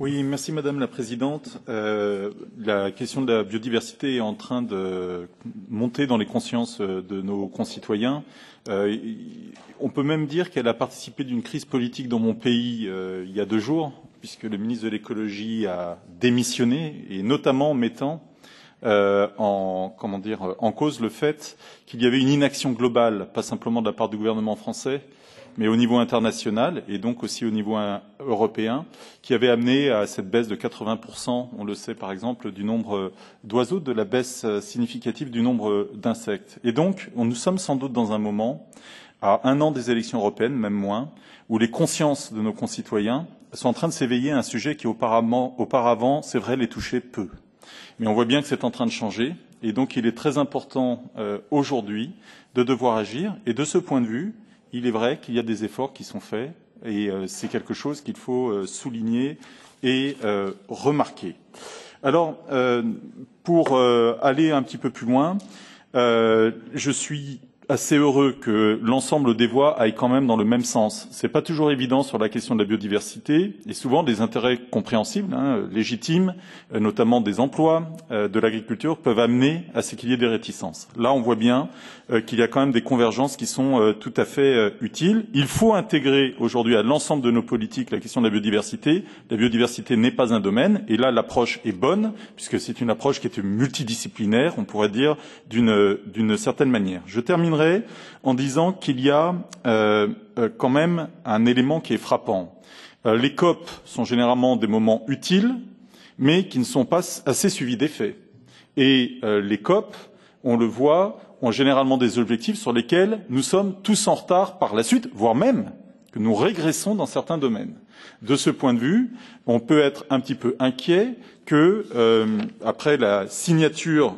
Oui, merci Madame la Présidente. La question de la biodiversité est en train de monter dans les consciences de nos concitoyens. On peut même dire qu'elle a participé d'une crise politique dans mon pays il y a 2 jours, puisque le ministre de l'écologie a démissionné, et notamment mettant en cause le fait qu'il y avait une inaction globale, pas simplement de la part du gouvernement français, mais au niveau international et donc aussi au niveau européen, qui avait amené à cette baisse de 80%, on le sait par exemple, du nombre d'oiseaux, de la baisse significative du nombre d'insectes. Et donc, nous sommes sans doute dans un moment, à 1 an des élections européennes, même moins, où les consciences de nos concitoyens sont en train de s'éveiller à un sujet qui auparavant, c'est vrai, les touchait peu. Mais on voit bien que c'est en train de changer, et donc il est très important aujourd'hui de devoir agir. Et de ce point de vue, il est vrai qu'il y a des efforts qui sont faits, et c'est quelque chose qu'il faut souligner et remarquer. Alors, pour aller un petit peu plus loin, je suis assez heureux que l'ensemble des voix aillent quand même dans le même sens. C'est pas toujours évident sur la question de la biodiversité, et souvent des intérêts compréhensibles, légitimes, notamment des emplois, de l'agriculture, peuvent amener à ce qu'il y ait des réticences. Là, on voit bien qu'il y a quand même des convergences qui sont tout à fait utiles. Il faut intégrer aujourd'hui à l'ensemble de nos politiques la question de la biodiversité. La biodiversité n'est pas un domaine, et là, l'approche est bonne, puisque c'est une approche qui est multidisciplinaire, on pourrait dire, d'une certaine manière. Je terminerai en disant qu'il y a quand même un élément qui est frappant. Les COP sont généralement des moments utiles, mais qui ne sont pas assez suivis d'effets. Et les COP, on le voit, ont généralement des objectifs sur lesquels nous sommes tous en retard par la suite, voire même que nous régressons dans certains domaines. De ce point de vue, on peut être un petit peu inquiet que, après la signature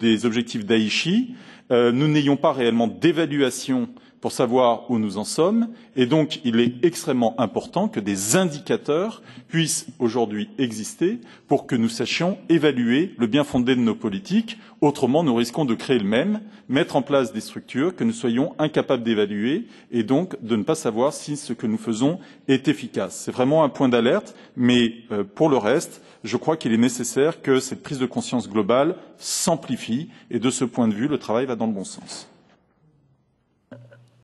des objectifs d'Aichi, nous n'ayons pas réellement d'évaluation pour savoir où nous en sommes, et donc il est extrêmement important que des indicateurs puissent aujourd'hui exister pour que nous sachions évaluer le bien-fondé de nos politiques. Autrement, nous risquons de créer le même, mettre en place des structures que nous soyons incapables d'évaluer, et donc de ne pas savoir si ce que nous faisons est efficace. C'est vraiment un point d'alerte, mais pour le reste, je crois qu'il est nécessaire que cette prise de conscience globale s'amplifie, et de ce point de vue, le travail va dans le bon sens.